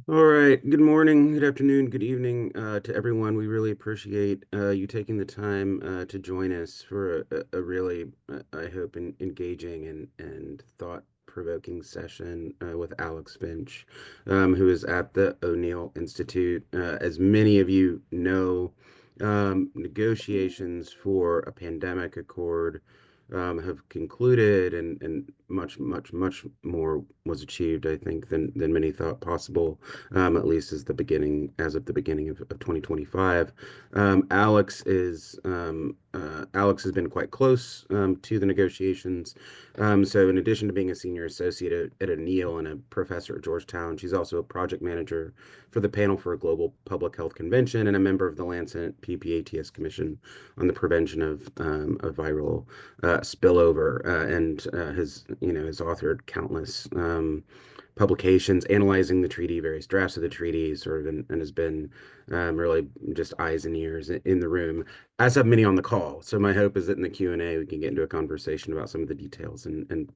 All right. Good morning, good afternoon, good evening to everyone. We really appreciate you taking the time to join us for a really, I hope, engaging and thought-provoking session with Alex Finch, who is at the O'Neill Institute. As many of you know, negotiations for a pandemic accord have concluded, and much more was achieved, I think, than many thought possible, at least as of the beginning of 2025. Alex has been quite close to the negotiations. So in addition to being a senior associate at O'Neill and a professor at Georgetown, she's also a project manager for the Panel for a Global Public Health Convention and a member of the Lancet PPATS Commission on the prevention of viral spillover, and has authored countless publications analyzing the treaty, various drafts of the treaty, sort of, and has been really just eyes and ears in the room, as have many on the call. So my hope is that in the Q&A we can get into a conversation about some of the details and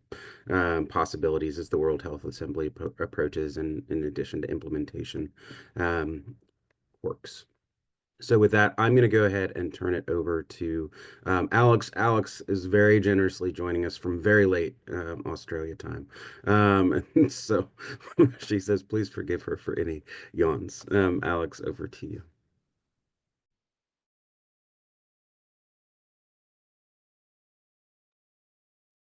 possibilities as the World Health Assembly approaches, and in addition to implementation works. So with that, I'm going to go ahead and turn it over to Alex. Alex is very generously joining us from very late Australia time. And so she says, please forgive her for any yawns. Alex, over to you.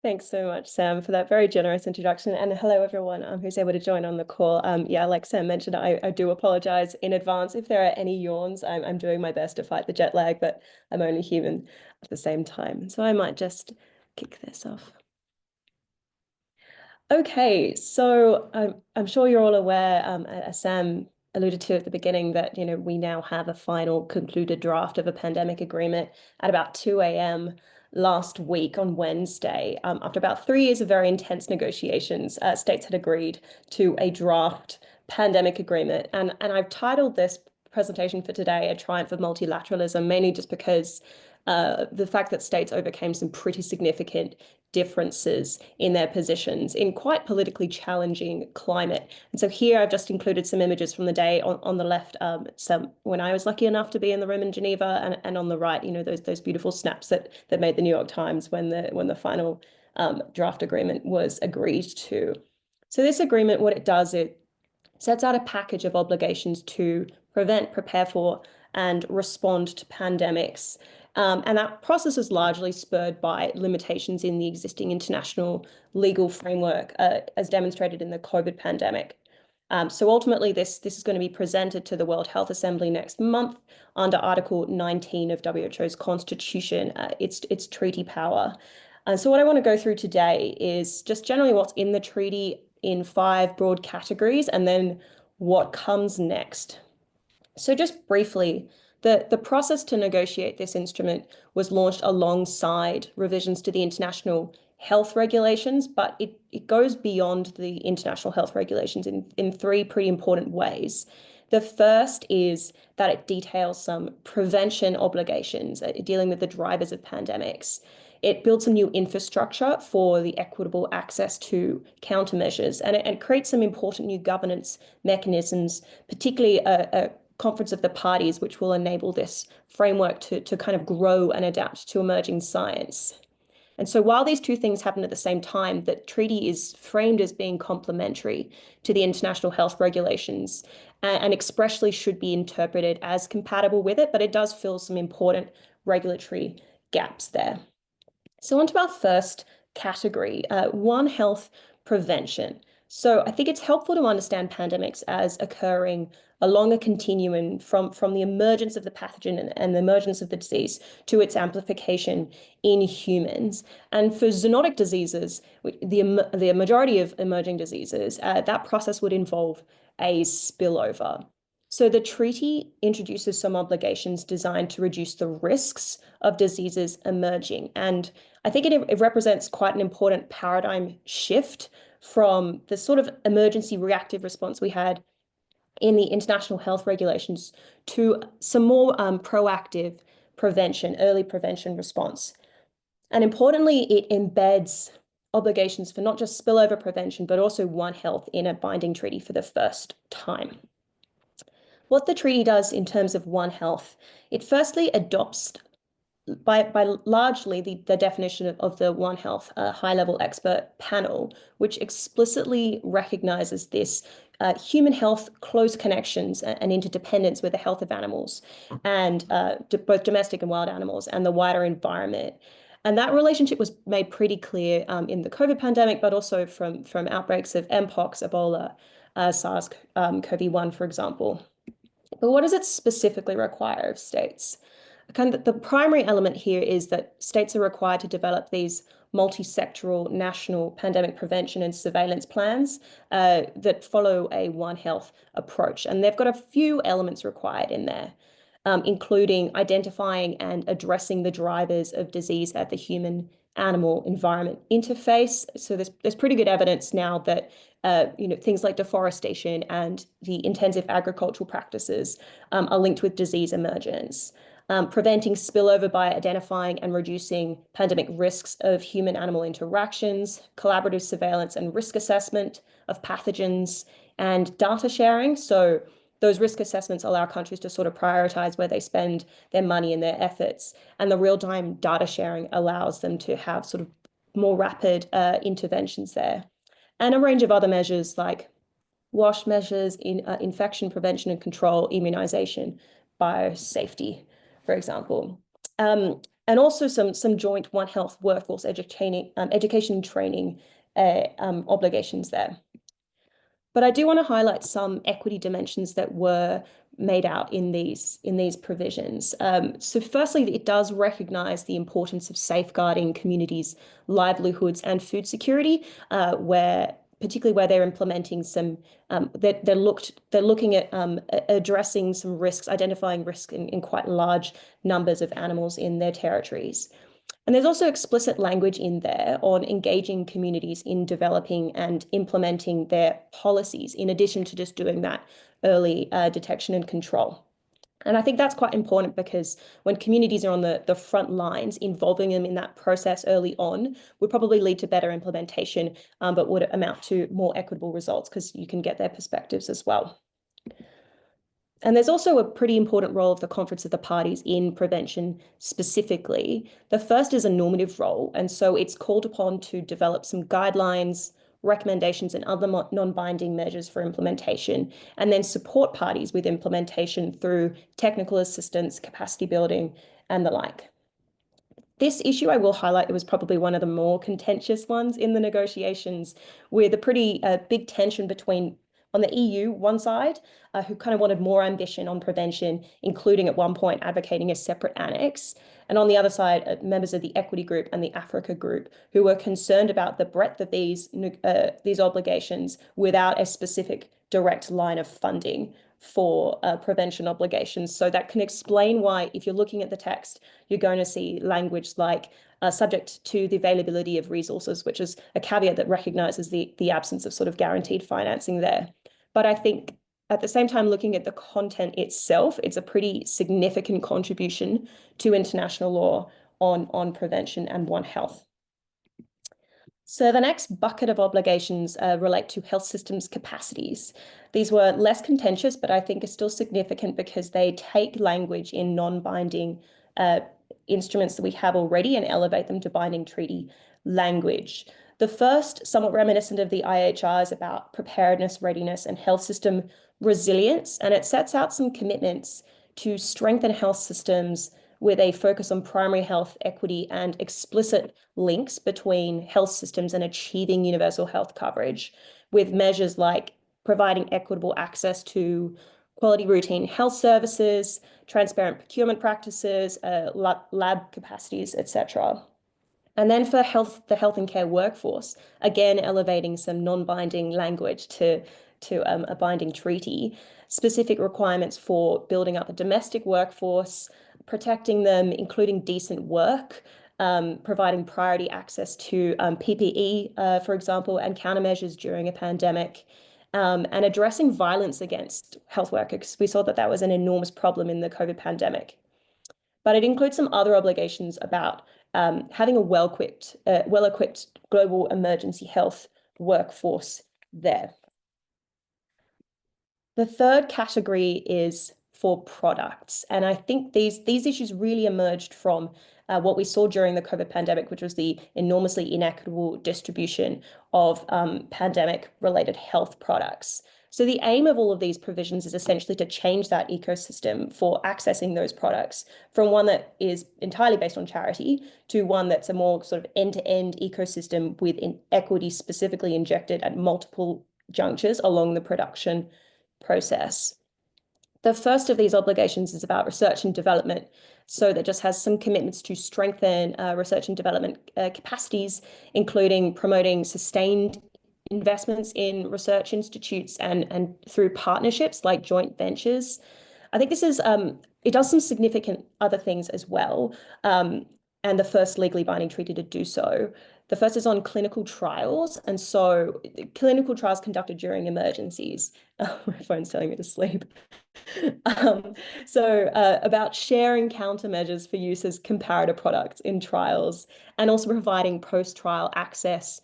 Thanks so much, Sam, for that very generous introduction. And hello, everyone who's able to join on the call. Yeah, like Sam mentioned, I do apologize in advance if there are any yawns. I'm doing my best to fight the jet lag, but I'm only human at the same time. So I might just kick this off. Okay, so I'm sure you're all aware, as Sam alluded to at the beginning, that we now have a final concluded draft of a pandemic agreement at about 2 a.m. last week on Wednesday. After about 3 years of very intense negotiations, states had agreed to a draft pandemic agreement, and I've titled this presentation for today "A Triumph of Multilateralism," mainly just because the fact that states overcame some pretty significant differences in their positions in quite politically challenging climate. And so here I've just included some images from the day on the left, some when I was lucky enough to be in the room in Geneva, and on the right, those beautiful snaps that made the New York Times when the final draft agreement was agreed to. So this agreement, what it does, it sets out a package of obligations to prevent, prepare for, and respond to pandemics. And that process is largely spurred by limitations in the existing international legal framework, as demonstrated in the COVID pandemic. So ultimately, this is going to be presented to the World Health Assembly next month under Article 19 of WHO's Constitution, its treaty power. So what I want to go through today is just generally what's in the treaty in 5 broad categories, and then what comes next. So just briefly, the process to negotiate this instrument was launched alongside revisions to the international health regulations, but it goes beyond the international health regulations in 3 pretty important ways. The first is that it details some prevention obligations, dealing with the drivers of pandemics. It builds some new infrastructure for the equitable access to countermeasures, and it creates some important new governance mechanisms, particularly a conference of the parties, which will enable this framework to kind of grow and adapt to emerging science. And so while these 2 things happen at the same time, the treaty is framed as being complementary to the international health regulations, and expressly should be interpreted as compatible with it, but it does fill some important regulatory gaps there. So on to our first category, One Health prevention. So I think it's helpful to understand pandemics as occurring along a continuum from the emergence of the pathogen and the emergence of the disease to its amplification in humans. And for zoonotic diseases, the majority of emerging diseases, that process would involve a spillover. So the treaty introduces some obligations designed to reduce the risks of diseases emerging. And I think it represents quite an important paradigm shift from the sort of emergency reactive response we had in the international health regulations to some more proactive prevention, early prevention response. And importantly, it embeds obligations for not just spillover prevention, but also One Health in a binding treaty for the first time. What the treaty does in terms of One Health, it firstly adopts by largely the definition of the One Health high-level expert panel, which explicitly recognizes this human health, close connections and interdependence with the health of animals and both domestic and wild animals and the wider environment. And that relationship was made pretty clear in the COVID pandemic, but also from outbreaks of Mpox, Ebola, SARS-CoV-1, for example. But what does it specifically require of states? Kind of the primary element here is that states are required to develop these multi-sectoral national pandemic prevention and surveillance plans that follow a One Health approach. And they've got a few elements required in there, including identifying and addressing the drivers of disease at the human animal environment interface. So there's pretty good evidence now that things like deforestation and the intensive agricultural practices are linked with disease emergence. Preventing spillover by identifying and reducing pandemic risks of human-animal interactions, collaborative surveillance and risk assessment of pathogens, and data sharing. So those risk assessments allow countries to sort of prioritize where they spend their money and their efforts. And the real-time data sharing allows them to have sort of more rapid interventions there. And a range of other measures like WASH measures in infection prevention and control, immunization, biosafety, for example. And also some joint One Health workforce education and training obligations there. But I do want to highlight some equity dimensions that were made out in these provisions. So firstly, it does recognize the importance of safeguarding communities' livelihoods and food security, particularly where they're implementing some, they're looking at addressing some risks, identifying risks in quite large numbers of animals in their territories. And there's also explicit language in there on engaging communities in developing and implementing their policies, in addition to just doing that early detection and control. And I think that's quite important because when communities are on the front lines, involving them in that process early on would probably lead to better implementation, but would amount to more equitable results because you can get their perspectives as well. And there's also a pretty important role of the Conference of the Parties in prevention specifically. The first is a normative role, and so it's called upon to develop some guidelines, recommendations, and other non-binding measures for implementation, and then support parties with implementation through technical assistance, capacity building, and the like. This issue, I will highlight, it was probably one of the more contentious ones in the negotiations, with a pretty big tension between, on the EU, one side, who kind of wanted more ambition on prevention, including at one point advocating a separate annex, and on the other side, members of the Equity Group and the Africa Group, who were concerned about the breadth of these obligations without a specific direct line of funding for prevention obligations. So that can explain why, if you're looking at the text, you're going to see language like subject to the availability of resources, which is a caveat that recognizes the absence of sort of guaranteed financing there. But I think at the same time, looking at the content itself, it's a pretty significant contribution to international law on prevention and One Health. So the next bucket of obligations relate to health systems capacities. These were less contentious, but I think are still significant because they take language in non-binding instruments that we have already and elevate them to binding treaty language. The first, somewhat reminiscent of the IHR, is about preparedness, readiness, and health system resilience, and it sets out some commitments to strengthen health systems with a focus on primary health equity and explicit links between health systems and achieving universal health coverage, with measures like providing equitable access to quality routine health services, transparent procurement practices, lab capacities, etc. And then for the health and care workforce, again, elevating some non-binding language to a binding treaty, specific requirements for building up a domestic workforce, protecting them, including decent work, providing priority access to PPE, for example, and countermeasures during a pandemic, and addressing violence against health workers. We saw that that was an enormous problem in the COVID pandemic. But it includes some other obligations about having a well-equipped global emergency health workforce there. The third category is for products. And I think these issues really emerged from what we saw during the COVID pandemic, which was the enormously inequitable distribution of pandemic-related health products. So the aim of all of these provisions is essentially to change that ecosystem for accessing those products from one that is entirely based on charity to one that's a more sort of end-to-end ecosystem with equity specifically injected at multiple junctures along the production process. The first of these obligations is about research and development. So that just has some commitments to strengthen research and development capacities, including promoting sustained investments in research institutes and through partnerships like joint ventures. I think this is it does some significant other things as well, and the first legally binding treaty to do so. The first is on clinical trials, and so clinical trials conducted during emergencies. My phone's telling me to sleep. Um, about sharing countermeasures for use as comparator products in trials, and also providing post-trial access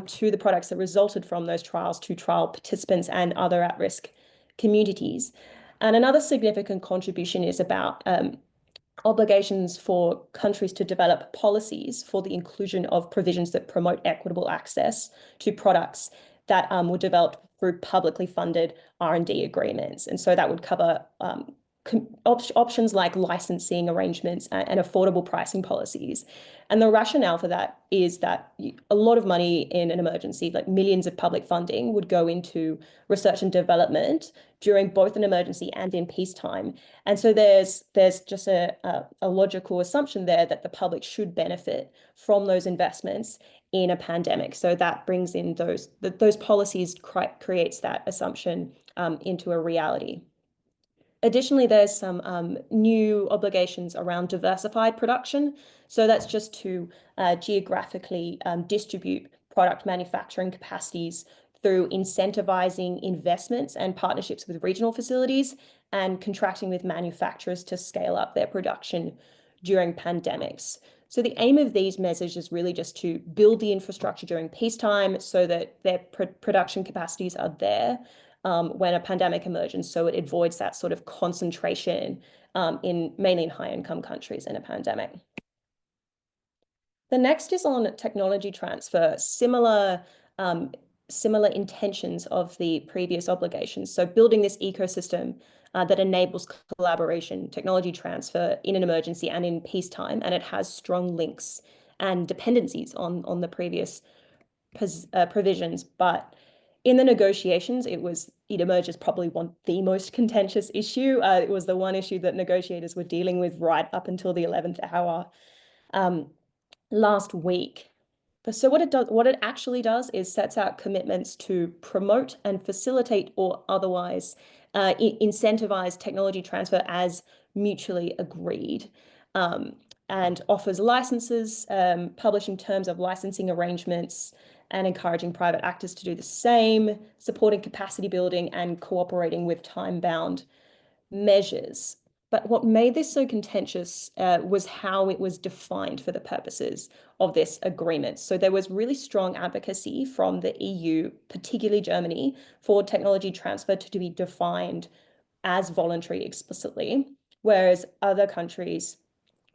to the products that resulted from those trials to trial participants and other at-risk communities. And another significant contribution is about obligations for countries to develop policies for the inclusion of provisions that promote equitable access to products that were developed through publicly funded R&D agreements. And so that would cover options like licensing arrangements and affordable pricing policies. And the rationale for that is that a lot of money in an emergency, like millions of public funding, would go into research and development during both an emergency and in peacetime. And so there's just a logical assumption there that the public should benefit from those investments in a pandemic. So that brings in those policies, creates that assumption into a reality. Additionally, there's some new obligations around diversified production. So that's just to geographically distribute product manufacturing capacities through incentivizing investments and partnerships with regional facilities and contracting with manufacturers to scale up their production during pandemics. So the aim of these measures is really just to build the infrastructure during peacetime so that their production capacities are there when a pandemic emerges, so it avoids that sort of concentration mainly in high-income countries in a pandemic. The next is on technology transfer, similar intentions of the previous obligations. So building this ecosystem that enables collaboration, technology transfer in an emergency and in peacetime, and it has strong links and dependencies on the previous provisions. But in the negotiations, it emerged as probably the most contentious issue. It was the one issue that negotiators were dealing with right up until the 11th hour last week. So what it actually does is sets out commitments to promote and facilitate or otherwise incentivize technology transfer as mutually agreed, and offers licenses, publishing terms of licensing arrangements, and encouraging private actors to do the same, supporting capacity building and cooperating with time-bound measures. But what made this so contentious was how it was defined for the purposes of this agreement. So there was really strong advocacy from the EU, particularly Germany, for technology transfer to be defined as voluntary explicitly, whereas other countries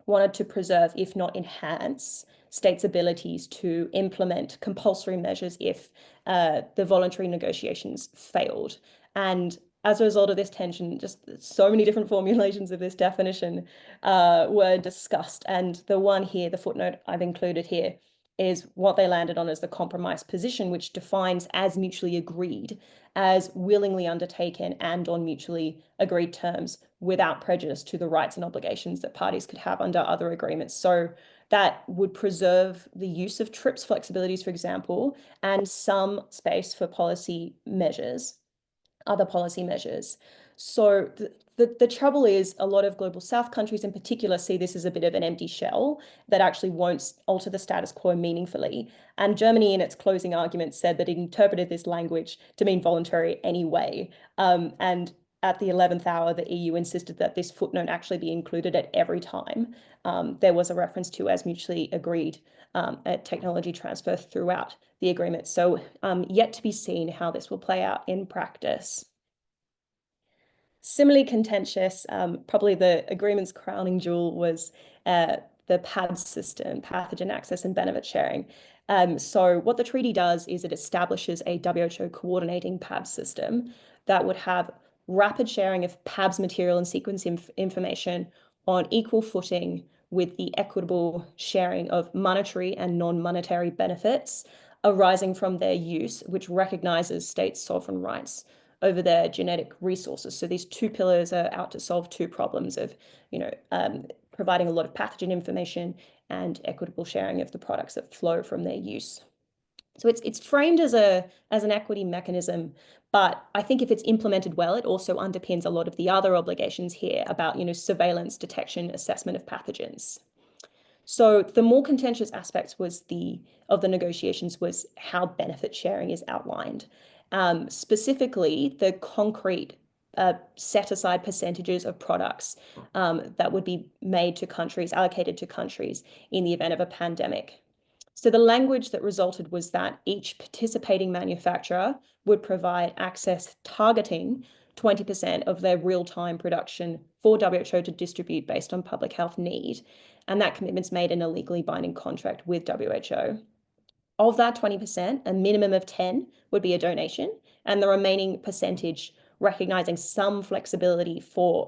wanted to preserve, if not enhance, states' abilities to implement compulsory measures if the voluntary negotiations failed. And as a result of this tension, just so many different formulations of this definition were discussed. And the one here, the footnote I've included here, is what they landed on as the compromise position, which defines as mutually agreed, as willingly undertaken and on mutually agreed terms without prejudice to the rights and obligations that parties could have under other agreements. So that would preserve the use of TRIPS flexibilities, for example, and some space for policy measures, other policy measures. So the trouble is a lot of global South countries in particular see this as a bit of an empty shell that actually won't alter the status quo meaningfully. And Germany, in its closing argument, said that it interpreted this language to mean voluntary anyway. And at the 11th hour, the EU insisted that this footnote actually be included at every time there was a reference to as mutually agreed technology transfer throughout the agreement. So yet to be seen how this will play out in practice. Similarly contentious, probably the agreement's crowning jewel was the PABS system, pathogen access and benefit sharing. So what the treaty does is it establishes a WHO coordinating PABS system that would have rapid sharing of PABS material and sequence information on equal footing with the equitable sharing of monetary and non-monetary benefits arising from their use, which recognizes states' sovereign rights over their genetic resources. So these two pillars are out to solve two problems of, providing a lot of pathogen information and equitable sharing of the products that flow from their use. So it's framed as an equity mechanism, but I think if it's implemented well, it also underpins a lot of the other obligations here about, surveillance, detection, assessment of pathogens. So the more contentious aspects of the negotiations was how benefit sharing is outlined. Specifically, the concrete set aside percentages of products that would be made to countries, allocated to countries in the event of a pandemic. So the language that resulted was that each participating manufacturer would provide access targeting 20% of their real-time production for WHO to distribute based on public health need. And that commitment's made in a legally binding contract with WHO. Of that 20%, a minimum of 10 would be a donation, and the remaining percentage recognizing some flexibility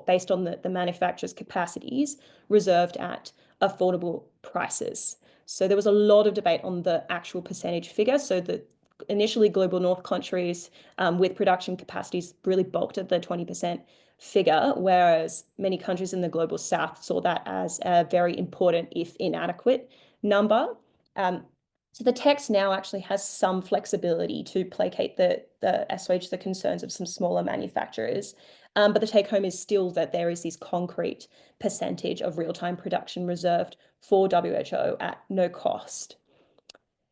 based on the manufacturer's capacities reserved at affordable prices. So there was a lot of debate on the actual percentage figure. So the initially global north countries with production capacities really balked at the 20% figure, whereas many countries in the global south saw that as a very important, if inadequate, number. So the text now actually has some flexibility to placate assuage the concerns of some smaller manufacturers. But the take home is still that there is this concrete percentage of real-time production reserved for WHO at no cost.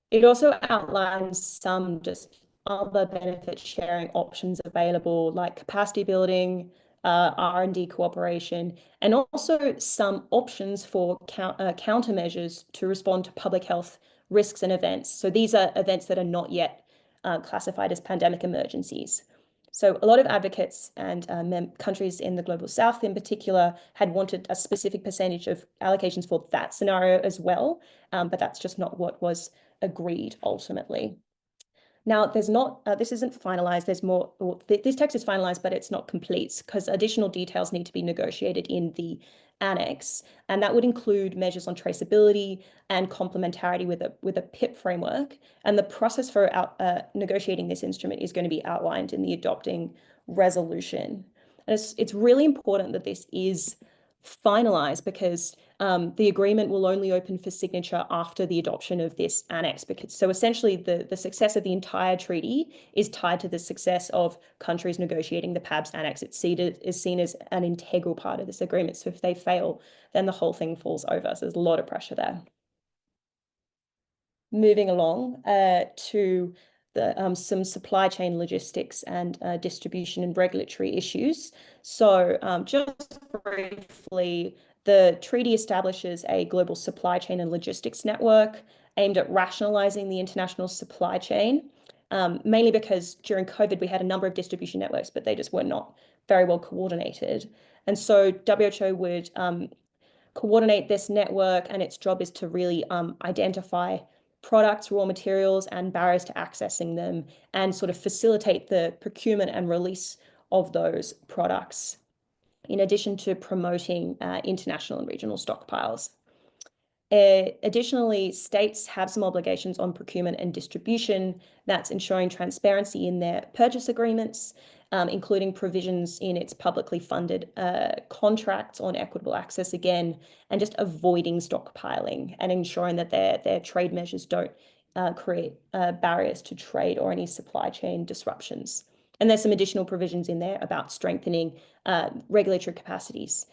It also outlines some just other benefit sharing options available, like capacity building, R&D cooperation, and also some options for countermeasures to respond to public health risks and events. So these are events that are not yet classified as pandemic emergencies. So a lot of advocates and countries in the global south in particular had wanted a specific percentage of allocations for that scenario as well, but that's just not what was agreed ultimately. Now, this isn't finalized. There's more, this text is finalized, but it's not complete because additional details need to be negotiated in the annex. And that would include measures on traceability and complementarity with a PIP framework. And the process for negotiating this instrument is going to be outlined in the adopting resolution. And it's really important that this is finalized because the agreement will only open for signature after the adoption of this annex. So essentially, the success of the entire treaty is tied to the success of countries negotiating the PABS annex. It's seen as an integral part of this agreement. So if they fail, then the whole thing falls over. So there's a lot of pressure there. Moving along to some supply chain logistics and distribution and regulatory issues. So just briefly, the treaty establishes a global supply chain and logistics network aimed at rationalizing the international supply chain, mainly because during COVID, we had a number of distribution networks, but they just were not very well coordinated. And so WHO would coordinate this network, and its job is to really identify products, raw materials, and barriers to accessing them, and sort of facilitate the procurement and release of those products, in addition to promoting international and regional stockpiles. Additionally, states have some obligations on procurement and distribution. That's ensuring transparency in their purchase agreements, including provisions in its publicly funded contracts on equitable access again, and just avoiding stockpiling and ensuring that their trade measures don't create barriers to trade or any supply chain disruptions. And there's some additional provisions in there about strengthening regulatory capacities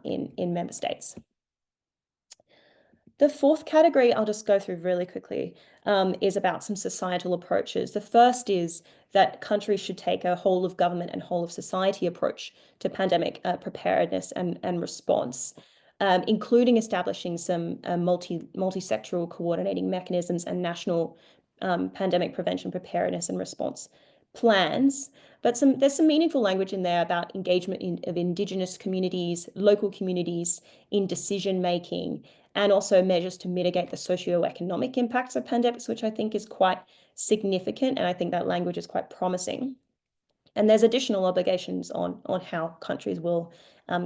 in member states. The fourth category I'll just go through really quickly is about some societal approaches. The first is that countries should take a whole of government and whole of society approach to pandemic preparedness and response, including establishing some multi-sectoral coordinating mechanisms and national pandemic prevention preparedness and response plans, but there's some meaningful language in there about engagement of Indigenous communities, local communities in decision making, and also measures to mitigate the socioeconomic impacts of pandemics, which I think is quite significant, and I think that language is quite promising. And there's additional obligations on how countries will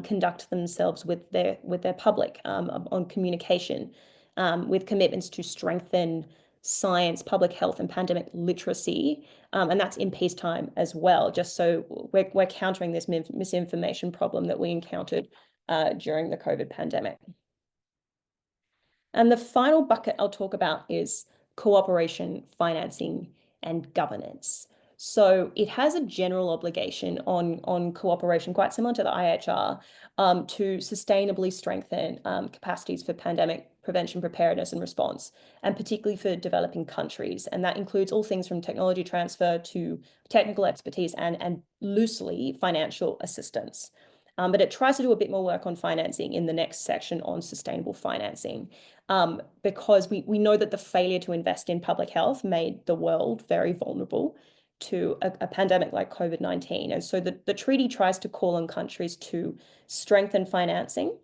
conduct themselves with their public on communication, with commitments to strengthen science, public health, and pandemic literacy, and that's in peacetime as well. Just so we're countering this misinformation problem that we encountered during the COVID pandemic. And the final bucket I'll talk about is cooperation, financing, and governance. So it has a general obligation on cooperation, quite similar to the IHR, to sustainably strengthen capacities for pandemic prevention, preparedness, and response, and particularly for developing countries. And that includes all things from technology transfer to technical expertise and loosely financial assistance. But it tries to do a bit more work on financing in the next section on sustainable financing, because we know that the failure to invest in public health made the world very vulnerable to a pandemic like COVID-19. And so the treaty tries to call on countries to strengthen financing.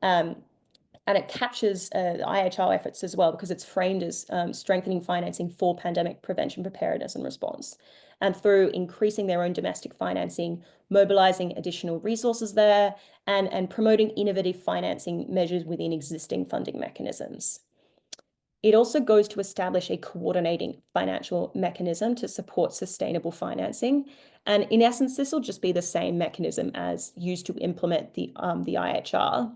And it captures the IHR efforts as well, because it's framed as strengthening financing for pandemic prevention, preparedness, and response. And through increasing their own domestic financing, mobilizing additional resources there, and promoting innovative financing measures within existing funding mechanisms. It also goes to establish a coordinating financial mechanism to support sustainable financing. And in essence, this will just be the same mechanism as used to implement the IHR.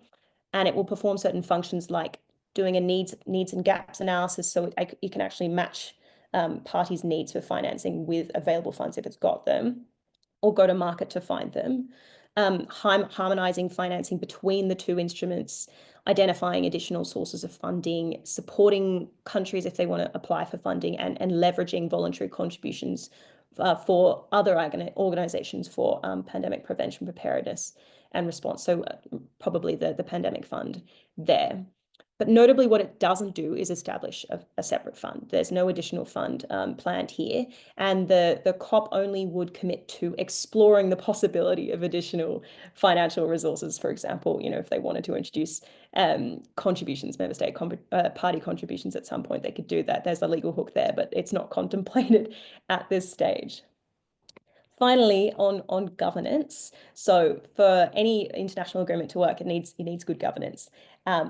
And it will perform certain functions like doing a needs and gaps analysis, so it can actually match parties' needs for financing with available funds if it's got them, or go to market to find them. Harmonizing financing between the two instruments, identifying additional sources of funding, supporting countries if they want to apply for funding, and leveraging voluntary contributions for other organizations for pandemic prevention, preparedness, and response. So probably the pandemic fund there. But notably, what it doesn't do is establish a separate fund. There's no additional fund planned here. And the COP only would commit to exploring the possibility of additional financial resources. For example, if they wanted to introduce contributions, member state party contributions at some point, they could do that. There's a legal hook there, but it's not contemplated at this stage. Finally, on governance. So for any international agreement to work, it needs good governance.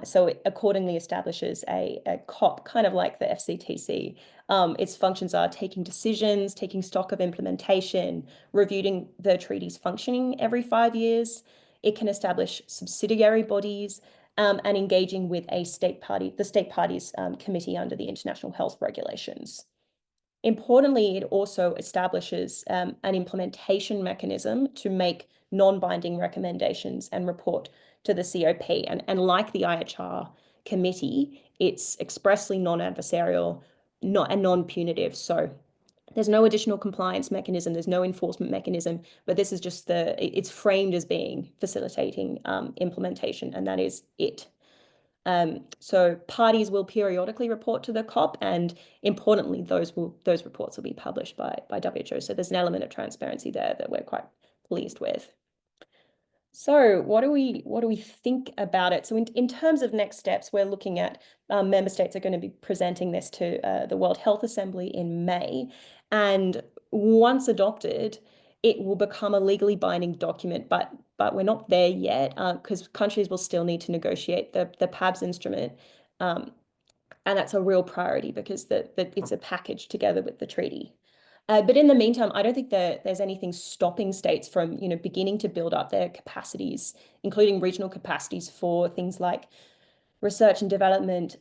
So it accordingly establishes a COP, kind of like the FCTC. Its functions are taking decisions, taking stock of implementation, reviewing the treaty's functioning every 5 years. It can establish subsidiary bodies, and engaging with the state parties committee under the international health regulations. Importantly, it also establishes an implementation mechanism to make non-binding recommendations and report to the COP. And like the IHR committee, it's expressly non-adversarial and non-punitive. So there's no additional compliance mechanism, there's no enforcement mechanism, but this is just it's framed as being facilitating implementation, and that is it. So parties will periodically report to the COP, and importantly, those reports will be published by WHO. So there's an element of transparency there that we're quite pleased with. So what do we think about it? So in terms of next steps, we're looking at member states are going to be presenting this to the World Health Assembly in May, and once adopted, it will become a legally binding document, but we're not there yet, because countries will still need to negotiate the PABS instrument, and that's a real priority because it's a package together with the treaty. But in the meantime, I don't think there's anything stopping states from beginning to build up their capacities, including regional capacities for things like research and development,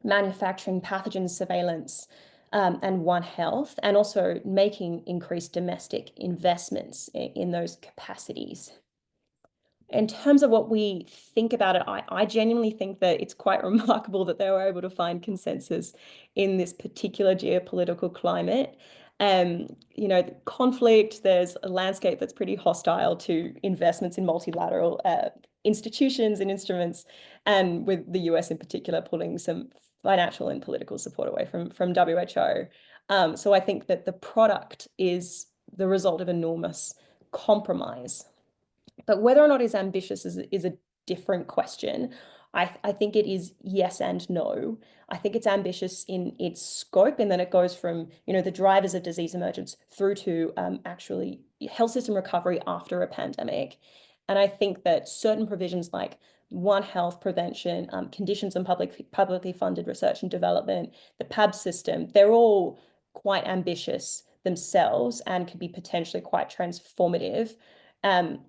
manufacturing, pathogen surveillance, and One Health, and also making increased domestic investments in those capacities. In terms of what we think about it, I genuinely think that it's quite remarkable that they were able to find consensus in this particular geopolitical climate. Conflict, there's a landscape that's pretty hostile to investments in multilateral institutions and instruments, and with the US in particular pulling some financial and political support away from WHO. So I think that the product is the result of enormous compromise. But whether or not it's ambitious is a different question. I think it is yes and no. I think it's ambitious in its scope, and then it goes from, the drivers of disease emergence through to actually health system recovery after a pandemic. And I think that certain provisions like One Health prevention, conditions and publicly funded research and development, the PAB system, they're all quite ambitious themselves and could be potentially quite transformative. Um,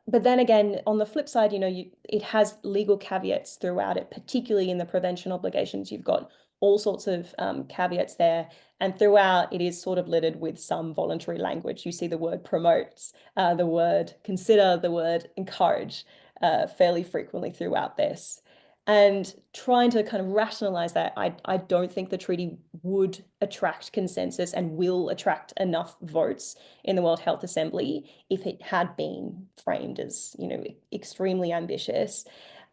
but then again, on the flip side, it has legal caveats throughout it, particularly in the prevention obligations. You've got all sorts of caveats there. And throughout, it is sort of littered with some voluntary language. You see the word promotes, the word consider, the word encourage fairly frequently throughout this. And trying to kind of rationalize that, I don't think the treaty would attract consensus and will attract enough votes in the World Health Assembly if it had been framed as, extremely ambitious.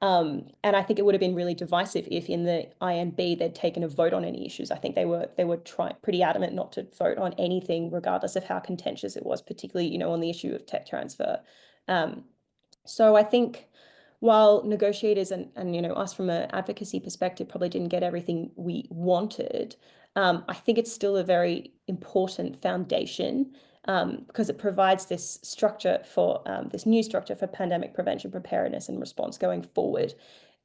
And I think it would have been really divisive if in the INB they'd taken a vote on any issues. I think they were pretty adamant not to vote on anything, regardless of how contentious it was, particularly, on the issue of tech transfer. Um, so I think while negotiators and us from an advocacy perspective probably didn't get everything we wanted, I think it's still a very important foundation because it provides this structure for this new structure for pandemic prevention, preparedness, and response going forward.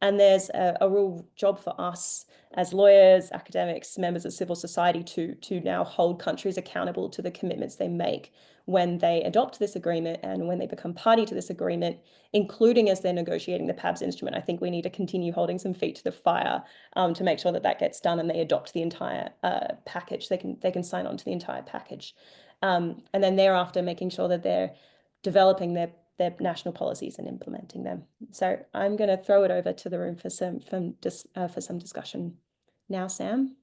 And there's a real job for us as lawyers, academics, members of civil society to now hold countries accountable to the commitments they make when they adopt this agreement and when they become party to this agreement, including as they're negotiating the PABS instrument. I think we need to continue holding some feet to the fire to make sure that that gets done and they adopt the entire package. They can sign on to the entire package, and then thereafter making sure that they're developing their national policies and implementing them. So I'm going to throw it over to the room for some discussion now, Sam.